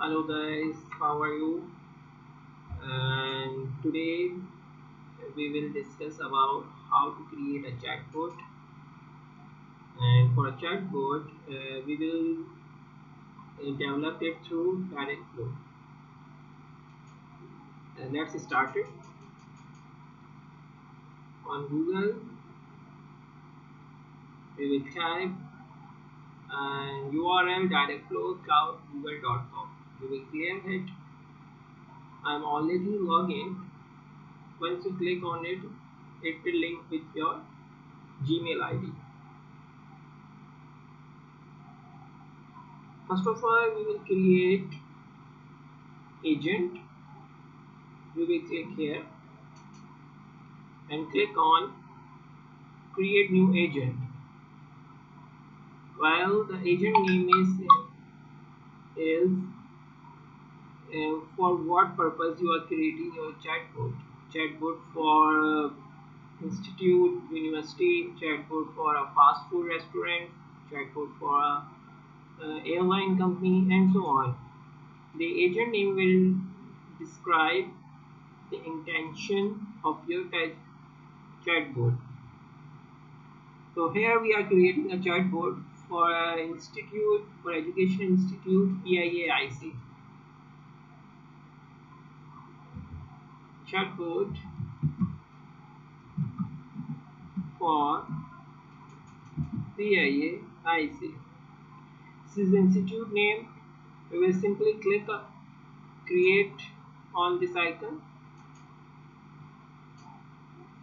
Hello guys, how are you? And today we will discuss about how to create a chatbot. And for a chatbot, we will develop it through DialogFlow. Let's start it. On Google, we will type URL dialogflow.google.com. We will clear it. I'm already logged in. Once you click on it, it will link with your Gmail ID. First of all, we will create agent. We will click here and click on create new agent. While the agent name is for what purpose you are creating your chatbot for institute, university, chatbot for a fast food restaurant, chatbot for a airline company, and so on. The agent name will describe the intention of your chatbot. So here we are creating a chatbot for institute, for education institute, PIAIC. Chatbot for PIAIC. This is the institute name. We will simply click create on this icon.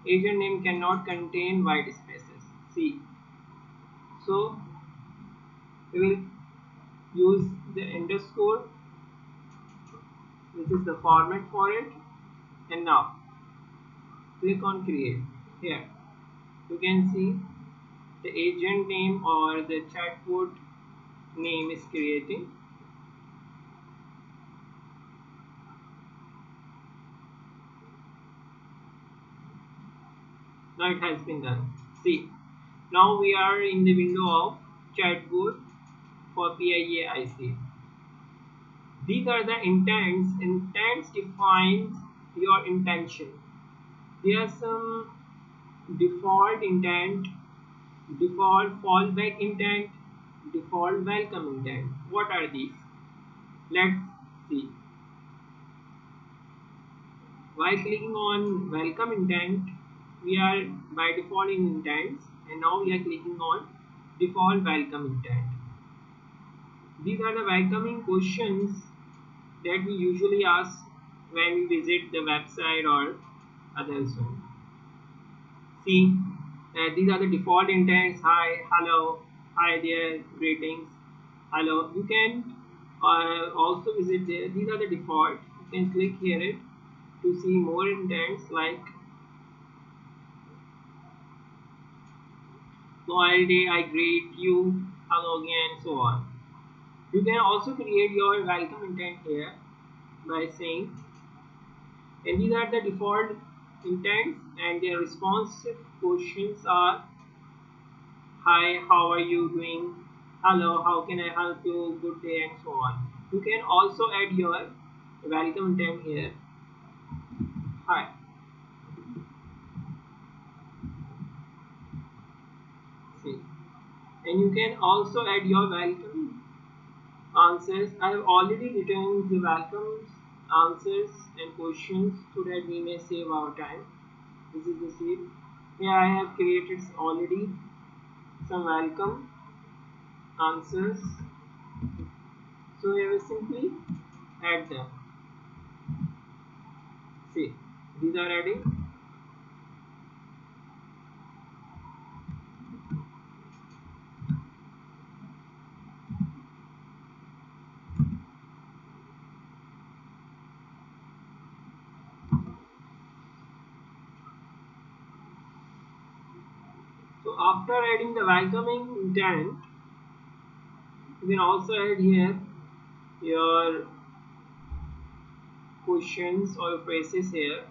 Agent name cannot contain white spaces. See. So we will use the underscore. This is the format for it. And now click on create. Here you can see the agent name or the chatbot name is creating. Now it has been done. See, now we are in the window of chatbot for PIAIC. These are the intents. Intents defines your intention. There are some default intent, default fallback intent, default welcome intent. What are these? Let's see. While clicking on welcome intent, we are by default in intents, and now we are clicking on default welcome intent. These are the welcoming questions that we usually ask when we visit the website or others one. See, these are the default intents. Hi, hello, hi there, greetings, hello. You can also visit there. These are the default. You can click here it to see more intents like Noel Day, I greet you, hello again, so on. You can also create your welcome intent here by saying, and these are the default intents, and their responsive questions are hi, how are you doing, hello, how can I help you, good day, and so on. You can also add your welcome intent here. Hi. See, and you can also add your welcome answers. I have already written the welcome answers and questions so that we may save our time. This is the sheet. Here I have created already some welcome answers. So I will simply add them. See, these are adding. So after adding the welcoming intent, you can also add here your questions or phrases here,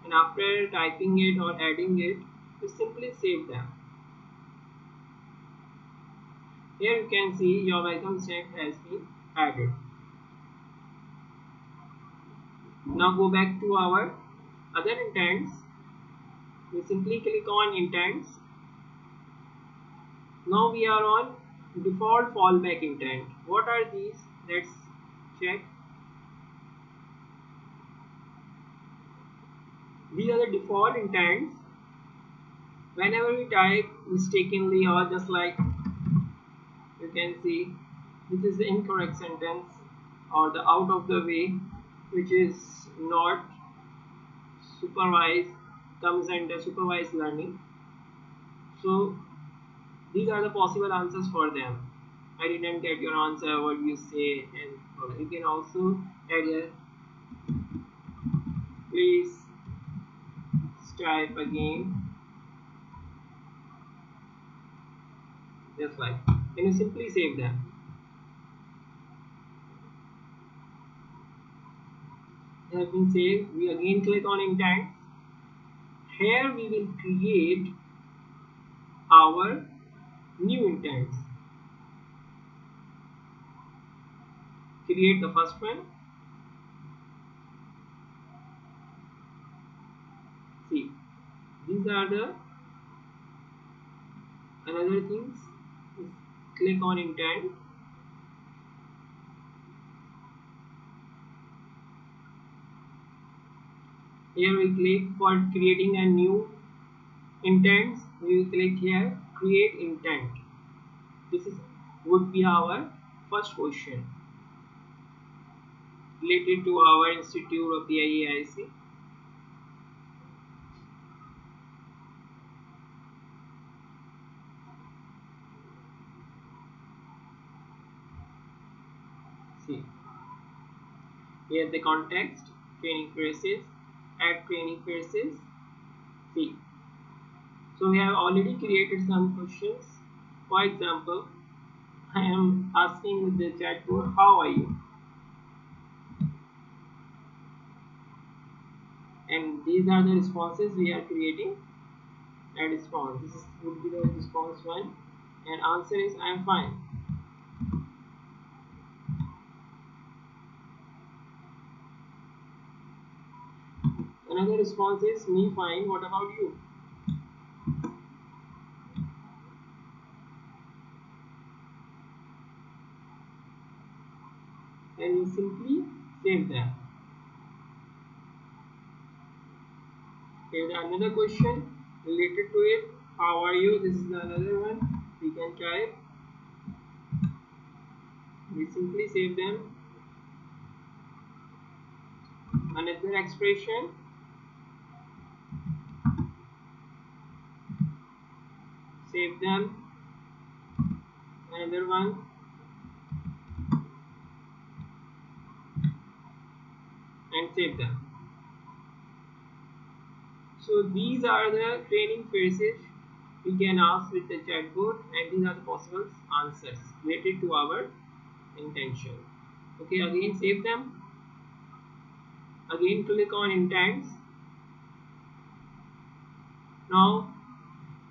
and after typing it or adding it, you simply save them. Here you can see your welcome set has been added. Now go back to our other intents. We simply click on intents. Now we are on default fallback intent. What are these? Let's check. These are the default intents. Whenever we type mistakenly or just like you can see, this is the incorrect sentence or the out of the way, which is not supervised, comes under supervised learning. So these are the possible answers for them. I didn't get your answer, what you say, and you can also add here, please type again, just like, and you simply save them. They have been saved. We again click on intent. Here we will create our new intents. Create the first one. See, these are the another things. Click on intent. Here we click for creating a new intents. We will click here, create intent. This is would be our first question related to our institute of PIAIC. See, here the context, training phrases, add training phrases. See, so we have already created some questions. For example, I am asking the chatbot, how are you? And these are the responses we are creating. And response, this would be the response one, and answer is I am fine. Another response is me fine, what about you? And you simply save them. Here's another question related to it, how are you? This is another one. We can type, we simply save them. Another expression, save them. Another one, and save them. So these are the training phrases we can ask with the chatbot, and these are the possible answers related to our intention. Okay, again save them. Again click on intents. Now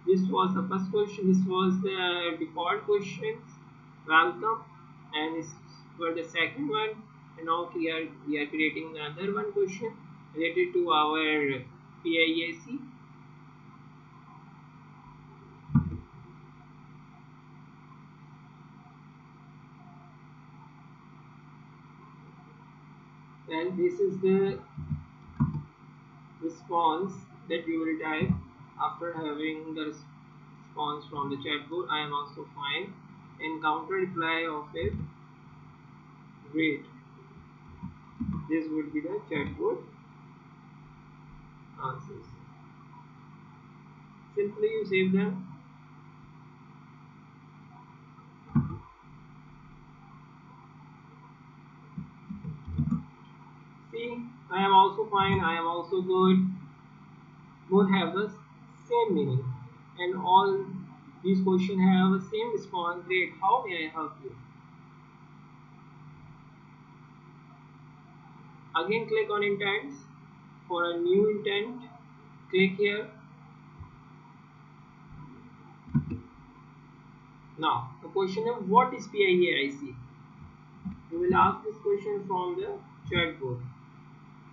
this was the first question, this was the default questions, welcome, and this for the second one. And now here we are creating another one question related to our PIAC. And this is the response that you will type after having the response from the chatbot. I am also fine. And counter reply of it, great. This would be the chatbot answers. Simply you save them. See, I am also fine, I am also good. Both have the same meaning, and all these questions have the same response. Great, how may I help you? Again click on intents. For a new intent, click here. Now the question is, what is PIAIC? You will ask this question from the chatbot.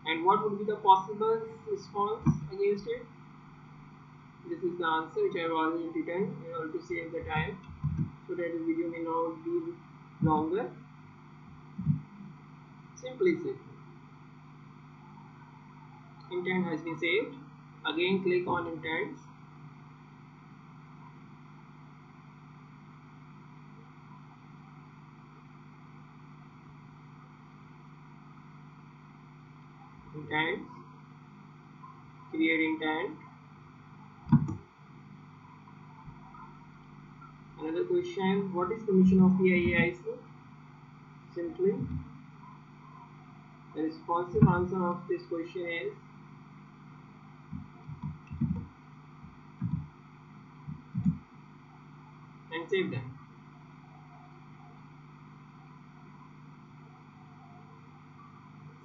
And what would be the possible response against it? This is the answer which I have already written in order to save the time so that the video may not be longer. Simply say intent has been saved. Again click on intents. Intents. Create intent. Another question, what is the mission of PIAIC? Simply, the responsive answer of this question is and save them.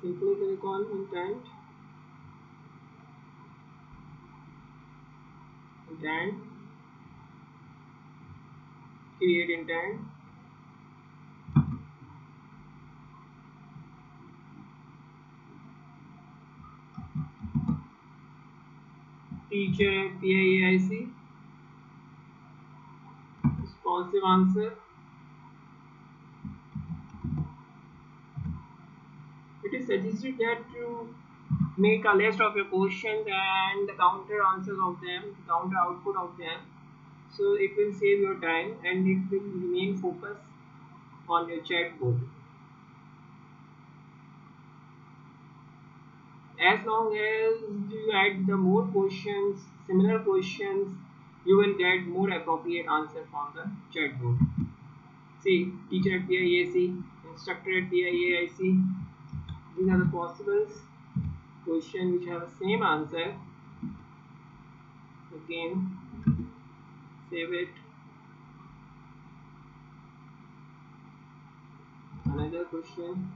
Simply click on intent, create intent, teacher at PIAIC, responsive answer. It is suggested that you make a list of your questions and the counter answers of them, counter output of them. So it will save your time and it will remain focused on your chatbot. As long as you add the more questions, similar questions, you will get more appropriate answer from the chatbot. See, teacher at PIAC, instructor at PIAIC. These are the possible questions which have the same answer. Again, save it. Another question.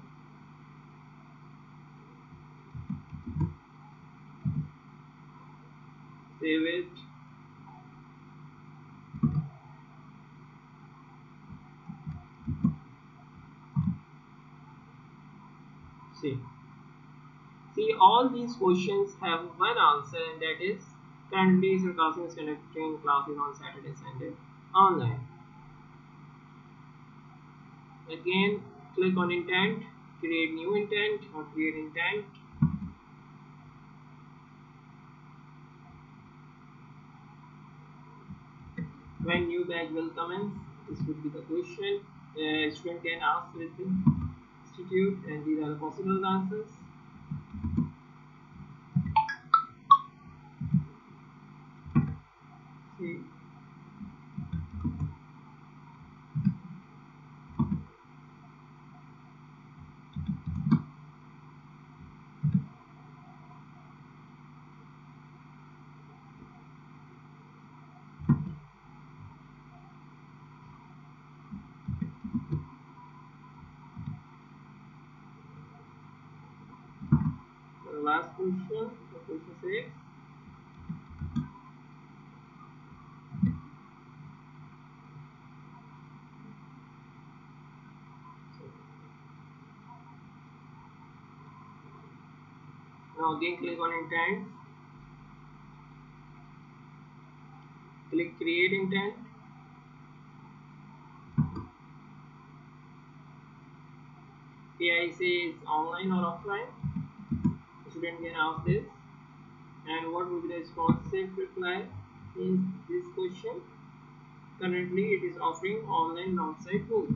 Save it. See. See, all these questions have one answer, and that is currently Sarcasm is conducting classes on Saturday, Sunday online. Again, click on intent, create new intent or create intent. When new batch will commence, this would be the question. Student can ask with the institute, and these are the possible answers. See. The last question, the question 6. Now again click on intent, click create intent, PIC is online or offline, the student can ask this, and what would be the responsive reply in this question. Currently it is offering online and offsite both.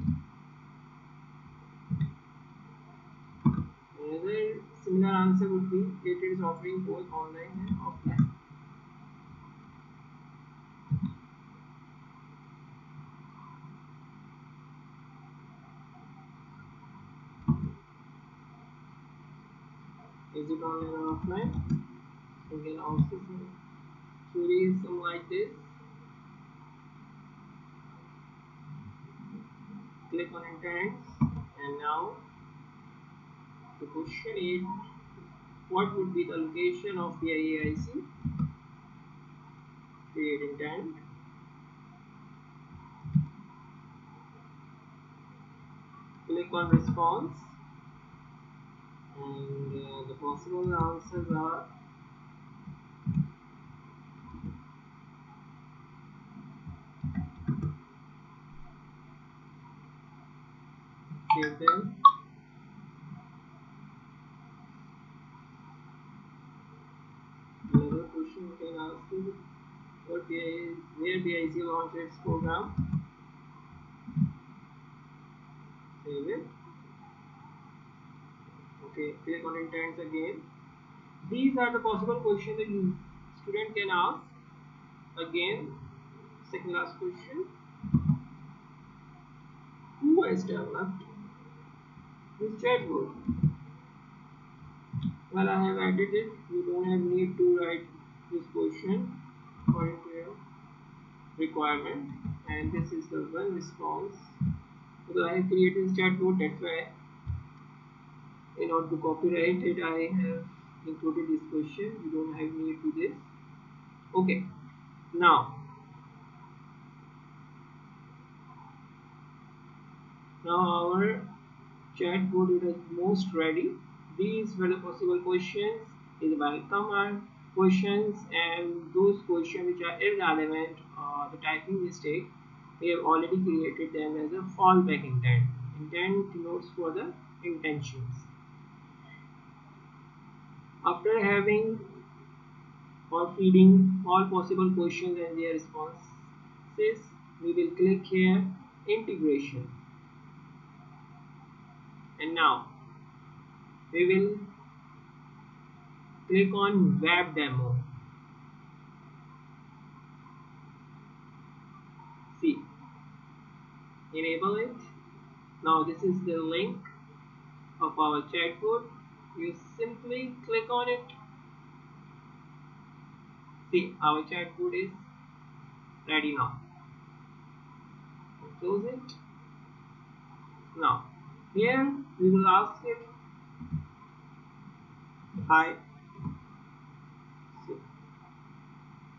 Another similar answer would be it is offering both online and offline. Is it online or offline? You can also query something like this. Click on intents, and now the question is, what would be the location of the IAIC? Create intent. Click click on response, and the possible answers are save them. Another question we can ask is what BI, where BIC launched its program. Save it. Okay, click on intents again. These are the possible questions that you student can ask. Again, second last question. Who has developed this chatbot? Well, I have added it. You don't have need to write this question according to your requirement. And this is the one response. Because I have created this chatbot, that's why in order to copyright it, I have included this question. You don't have need to this. Okay. Now our chatbot is most ready. These were the possible questions. Is welcome are questions, and those questions which are irrelevant or the typing mistake, we have already created them as a fallback intent. Intent denotes for the intentions. After having or feeding all possible questions and their responses, we will click here integration, and now we will click on web demo. See, enable it. Now this is the link of our chatbot. You simply click on it. See, our chatbot is ready now. Close it. Now here we will ask it, hi. So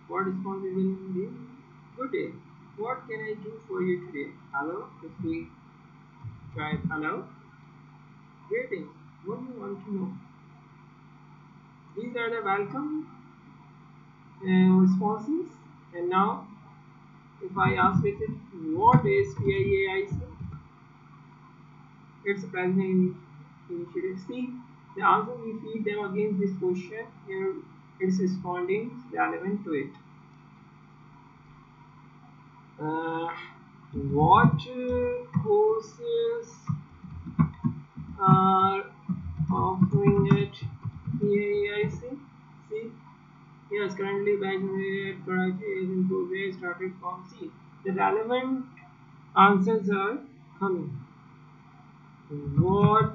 what response we will give? Good day. What can I do for you today? Hello. If we try hello. Greetings. What do you want to know? These are the welcome responses. And now, if I ask with it, what is PIAIC? It's a president initiative. See, the answer we feed them against this question. Here, it's responding relevant to it. What courses are offering at PIAIC? See, yes, currently batch at Karachi is in progress, started from C. The relevant answers are coming. What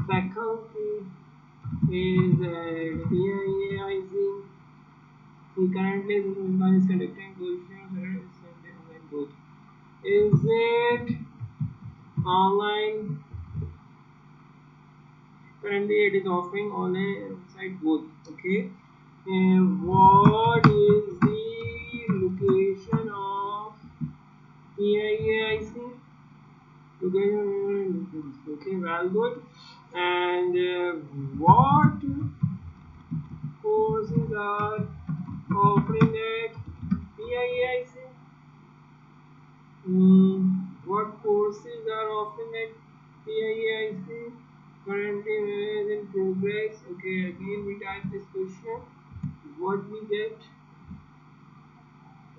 faculty is at PIAIC? He currently is conducting questions and both. Is it online? Currently it is offering online site both. Okay. And what is the location of PIAIC? Okay, well good. And what courses are offering at PIAIC? What courses are offering at PIAIC? Currently is in progress. Okay, again we type this question. What we get?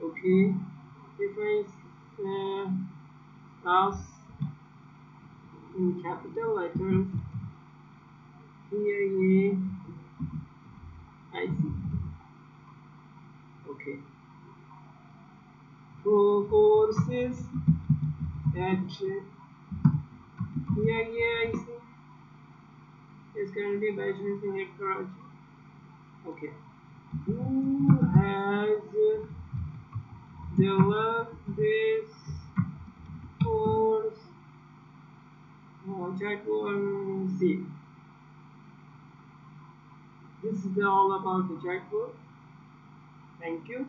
Okay, if I ask in capital letters PIAIC. Okay. Courses at PIAIC is currently bachelor's in Karachi. Okay. Who has developed this course? Chatbot. See, this is all about the chatbot. Thank you.